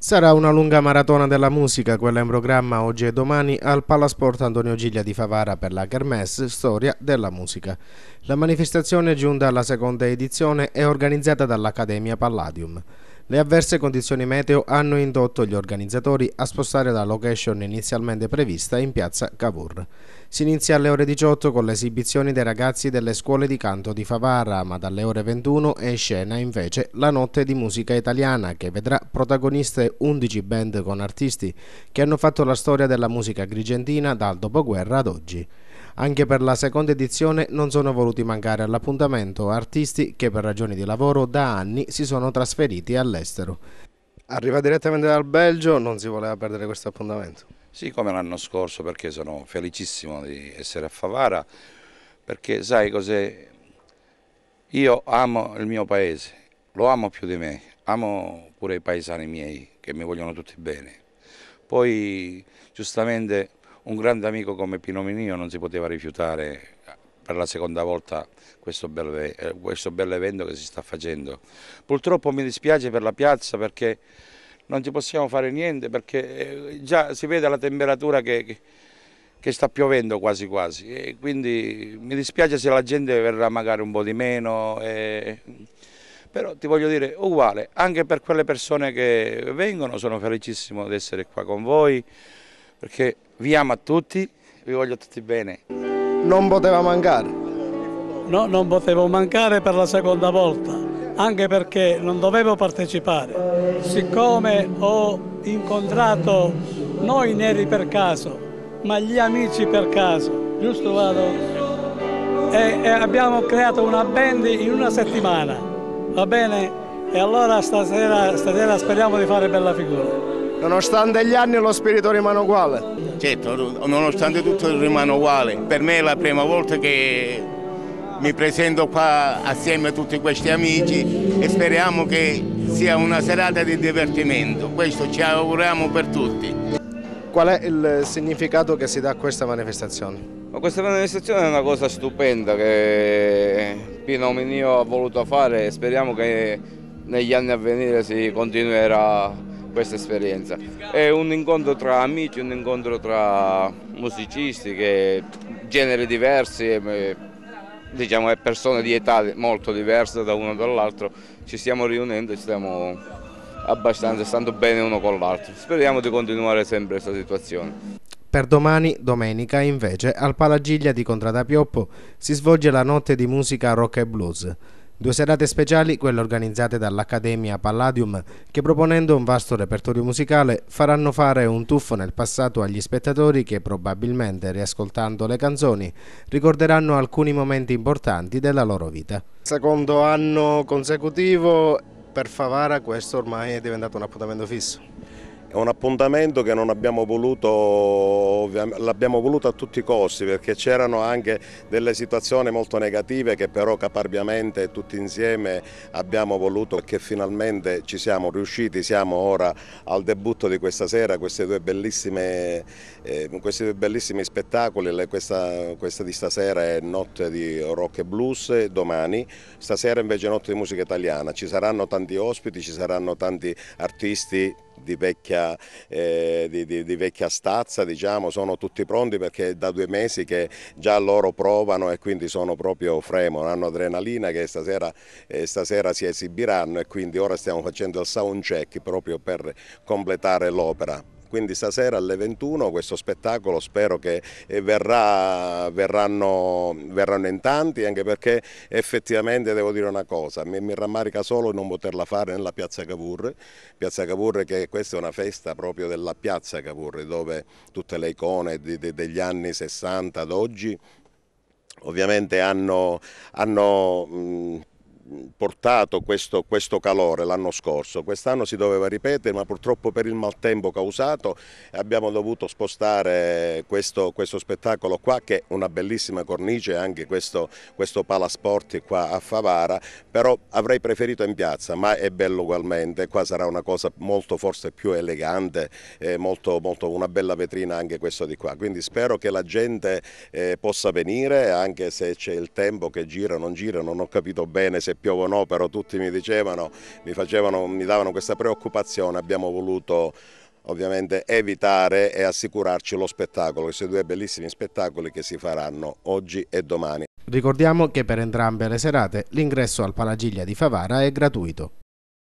Sarà una lunga maratona della musica, quella in programma oggi e domani al Palasport Antonio Giglia di Favara per la Kermesse Storia della Musica. La manifestazione, giunta alla seconda edizione, è organizzata dall'Accademia Palladium. Le avverse condizioni meteo hanno indotto gli organizzatori a spostare la location inizialmente prevista in piazza Cavour. Si inizia alle ore 18 con le esibizioni dei ragazzi delle scuole di canto di Favara, ma dalle ore 21 è in scena invece la notte di musica italiana, che vedrà protagoniste 11 band con artisti che hanno fatto la storia della musica agrigentina dal dopoguerra ad oggi. Anche per la seconda edizione non sono voluti mancare all'appuntamento artisti che per ragioni di lavoro da anni si sono trasferiti all'estero. Arriva direttamente dal Belgio, non si voleva perdere questo appuntamento. Sì, come l'anno scorso, perché sono felicissimo di essere a Favara, perché sai cos'è? Io amo il mio paese, lo amo più di me, amo pure i paesani miei che mi vogliono tutti bene. Poi giustamente un grande amico come Pino Minio non si poteva rifiutare per la seconda volta questo bel evento che si sta facendo. Purtroppo mi dispiace per la piazza perché non ci possiamo fare niente, perché già si vede la temperatura che sta piovendo quasi quasi, e quindi mi dispiace se la gente verrà magari un po' di meno, però ti voglio dire uguale, anche per quelle persone che vengono sono felicissimo di essere qua con voi, perché vi amo a tutti, vi voglio tutti bene. Non poteva mancare. No, non potevo mancare per la seconda volta, anche perché non dovevo partecipare. Siccome ho incontrato noi neri per caso, ma gli amici per caso, giusto vado? E abbiamo creato una band in una settimana, va bene? E allora stasera speriamo di fare bella figura. Nonostante gli anni lo spirito rimane uguale. Certo, nonostante tutto rimane uguale. Per me è la prima volta che mi presento qua assieme a tutti questi amici e speriamo che sia una serata di divertimento. Questo ci auguriamo per tutti. Qual è il significato che si dà a questa manifestazione? Ma questa manifestazione è una cosa stupenda che Pino Minio ha voluto fare e speriamo che negli anni a venire si continuerà questa esperienza. È un incontro tra amici, un incontro tra musicisti, generi diversi, diciamo, e persone di età molto diverse da uno dall'altro. Ci stiamo riunendo e stiamo stando bene uno con l'altro. Speriamo di continuare sempre questa situazione. Per domani, domenica, invece, al Palagiglia di Contrada Pioppo si svolge la notte di musica rock e blues. 2 serate speciali, quelle organizzate dall'Accademia Palladium, che proponendo un vasto repertorio musicale faranno fare un tuffo nel passato agli spettatori che probabilmente, riascoltando le canzoni, ricorderanno alcuni momenti importanti della loro vita. Secondo anno consecutivo per Favara questo ormai è diventato un appuntamento fisso. È un appuntamento che non abbiamo voluto, l'abbiamo voluto a tutti i costi, perché c'erano anche delle situazioni molto negative che però caparbiamente tutti insieme abbiamo voluto, che finalmente ci siamo riusciti. Siamo ora al debutto di questa sera, questi due bellissimi spettacoli. Questa di stasera è notte di rock e blues, domani, stasera invece è notte di musica italiana. Ci saranno tanti ospiti, ci saranno tanti artisti di vecchia stazza, diciamo. Sono tutti pronti perché è da 2 mesi che già loro provano e quindi sono proprio fremono, hanno adrenalina che stasera si esibiranno, e quindi ora stiamo facendo il sound check proprio per completare l'opera. Quindi stasera alle 21 questo spettacolo spero che verranno in tanti, anche perché effettivamente devo dire una cosa, mi rammarica solo non poterla fare nella piazza Cavour, che questa è una festa proprio della piazza Cavour, dove tutte le icone degli anni 60 ad oggi ovviamente hanno portato questo calore l'anno scorso. Quest'anno si doveva ripetere, ma purtroppo per il maltempo causato abbiamo dovuto spostare questo spettacolo qua, che è una bellissima cornice, anche questo Palasport qua a Favara, però avrei preferito in piazza, ma è bello ugualmente. Qua sarà una cosa molto, forse più elegante, una bella vetrina anche questo di qua, quindi spero che la gente possa venire, anche se c'è il tempo che gira o non gira, non ho capito bene se piove o no, però tutti mi dicevano, mi davano questa preoccupazione, abbiamo voluto ovviamente evitare e assicurarci lo spettacolo, questi due bellissimi spettacoli che si faranno oggi e domani. Ricordiamo che per entrambe le serate l'ingresso al Panagiglia di Favara è gratuito.